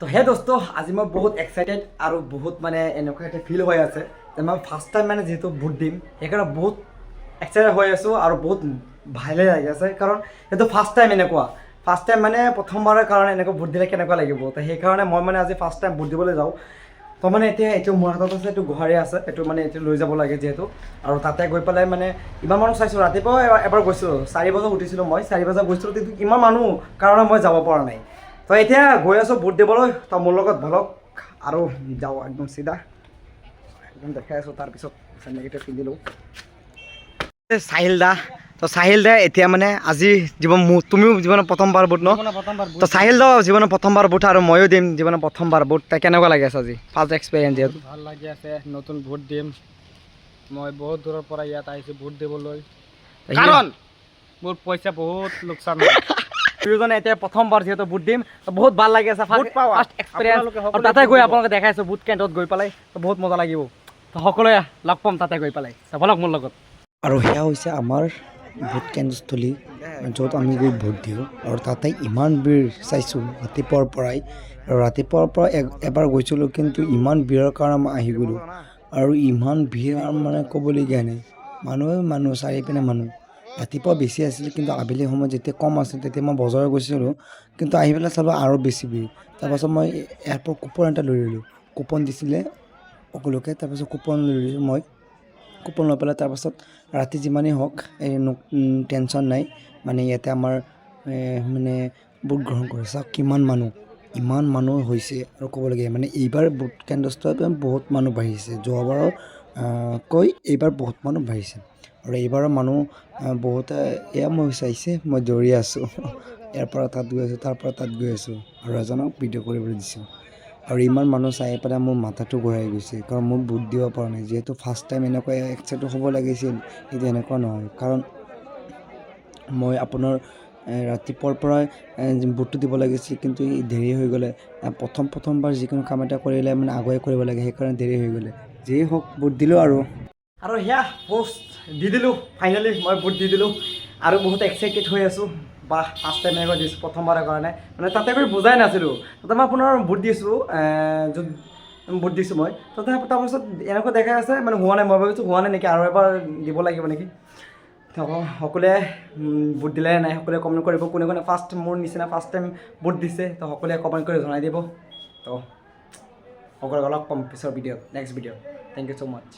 তো হে দোস্ত আজি মই বহুত এক্সাইটেড আৰু বহুত মানে এনেকুৱা এটা ফিল হৈ আছে যে মই ফাৰ্ষ্ট টাইম মানে যেহেতু ভোট দিম সেইকাৰণে বহুত এক্সাইটেড হৈ আছোঁ আৰু বহুত ভালে লাগি আছে কাৰণ সেইটো ফাৰ্ষ্ট টাইম এনেকুৱা ফাৰ্ষ্ট টাইম মানে প্ৰথমবাৰৰ কাৰণে এনেকুৱা ভোট দিলে কেনেকুৱা লাগিব তো সেইকাৰণে মই মানে আজি ফাৰ্ষ্ট টাইম ভোট দিবলৈ যাওঁ তো মানে এতিয়া এইটো মোৰ হাতত আছে এইটো গোহাৰি আছে এইটো মানে এইটো লৈ যাব লাগে যিহেতু আৰু তাতে গৈ পেলাই মানে ইমান মানুহ চাইছোঁ ৰাতিপুৱা এবাৰ গৈছিলোঁ 4 বজাত উঠিছিলোঁ মই 4 বজাত গৈছিলোঁ কিন্তু ইমান মানুহ কাৰণে মই যাব পৰা নাই তো এতিয়া গৈ আছোঁ ভোট দিবলৈ তো মোৰ লগত বলক আৰু যাওঁ একদম চিধা একদম দেখাই আছোঁ তাৰপিছত নেগেটিভ পিন্ধিলোঁ সাহিল দা এতিয়া মানে আজি জীৱন তুমিও জীৱনত প্ৰথমবাৰ ভোট ন তো সাহিল দা জীৱনত প্ৰথমবাৰ ভোট আৰু ময়ো দিম জীৱনত প্ৰথমবাৰ ভোট তাই কেনেকুৱা লাগি আছে আজি ফাৰ্ষ্ট এক্সপিৰিয়েঞ্চ যিহেতু ভাল লাগি আছে নতুন ভোট দিম মই বহুত দূৰৰ পৰা ইয়াত আহিছোঁ ভোট দিবলৈ কাৰণ মোৰ পইচা বহুত লোকচান দুয়োজনে এতিয়া প্ৰথমবাৰ যিহেতু ভোট দিম বহুত ভাল লাগি আছে ফাৰ্ষ্ট এক্সপিৰিয়েঞ্চ আৰু তাতে গৈ আপোনালোকে দেখাইছোঁ ভোট কেন্দ্ৰত গৈ পেলাই তো বহুত মজা লাগিব তো সকলোৱে লগ পাম তাতে গৈ পেলাই বলক মোৰ লগত আৰু সেয়া হৈছে আমাৰ ভোট কেন্দ্ৰস্থলী য'ত আমি গৈ ভোট দিওঁ আৰু তাতে ইমান ভিৰ চাইছোঁ ৰাতিপুৱাৰ পৰাই আৰু ৰাতিপুৱাৰ পৰা এবাৰ গৈছিলোঁ কিন্তু ইমান ভিৰৰ কাৰণে মই আহি গ'লোঁ আৰু ইমান ভিৰ মানে ক'বলগীয়া নাই মানুহ চাৰিপিনে মানুহ ৰাতিপুৱা বেছি আছিল কিন্তু আবেলি সময়ত যেতিয়া কম আছিল তেতিয়া মই বজাৰত গৈছিলোঁ কিন্তু আহি পেলাই চালোঁ আৰু বেছি ভিৰ তাৰপাছত মই ইয়াৰ পৰা কুপন এটা লৈ ল'লোঁ কুপন দিছিলে সকলোকে তাৰপাছত কুপন লৈ লৈছোঁ মই কুপন লৈ পেলাই তাৰপাছত ৰাতি যিমানেই হওক টেনশ্যন নাই মানে ইয়াতে আমাৰ মানে ভোট গ্ৰহণ কৰে চাওক কিমান মানুহ ইমান মানুহ হৈছে আৰু ক'বলগীয়া মানে এইবাৰ ভোট কেন্দ্ৰস্থলত বহুত মানুহ বাঢ়িছে যোৱাবাৰৰ কৈ এইবাৰ বহুত মানুহ বাঢ়িছে আৰু এইবাৰৰ মানুহ বহুতে এয়া মই চাইছে মই দৌৰি আছোঁ ইয়াৰ পৰা তাত গৈ আছোঁ তাৰ পৰা তাত গৈ আছোঁ আৰু এজনক ভিডিঅ' কৰিবলৈ দিছোঁ আৰু ইমান মানুহ চাই পেলাই মোৰ মাথাটো ঘূৰাই গৈছে কাৰণ মোৰ ভোট দিব পৰা নাই যিহেতু ফাৰ্ষ্ট টাইম এনেকুৱা এক্সাইটেড হ'ব লাগিছিল কিন্তু এনেকুৱা নহয় কাৰণ মই আপোনাৰ ৰাতিপুৱাৰ পৰাই ভোটটো দিব লাগিছিল কিন্তু দেৰি হৈ গ'লে প্ৰথমবাৰ যিকোনো কাম এটা কৰিলে মানে আগুৱাই কৰিব লাগে সেইকাৰণে দেৰি হৈ গ'লে যিয়েই হওক ভোট দিলোঁ আৰু সেয়া পোষ্ট দি দিলোঁ ফাইনেলি মই ভোট দি দিলোঁ আৰু বহুত এক্সাইটেড হৈ আছোঁ বা ফাৰ্ষ্ট টাইম এনেকৈ দিছোঁ প্ৰথমবাৰৰ কাৰণে মানে তাতে গৈ বুজাই নাছিলোঁ তাতে মই আপোনাৰ ভোট দিছোঁ য'ত ভোট দিছোঁ মই তাতে তাৰপাছত এনেকুৱা দেখাই আছে মানে হোৱা নাই মই ভাবিছোঁ হোৱা নাই নেকি আৰু এবাৰ দিব লাগিব নেকি সকলোৱে ভোট দিলে নাই সকলোৱে কমেণ্ট কৰিব কোনে কোনে মোৰ নিচিনা ফাৰ্ষ্ট টাইম ভোট দিছে তো সকলোৱে কমেণ্ট কৰি জনাই দিব তো সকলোকে লগ পাম পিছৰ ভিডিঅ'ত next video' thank you so' much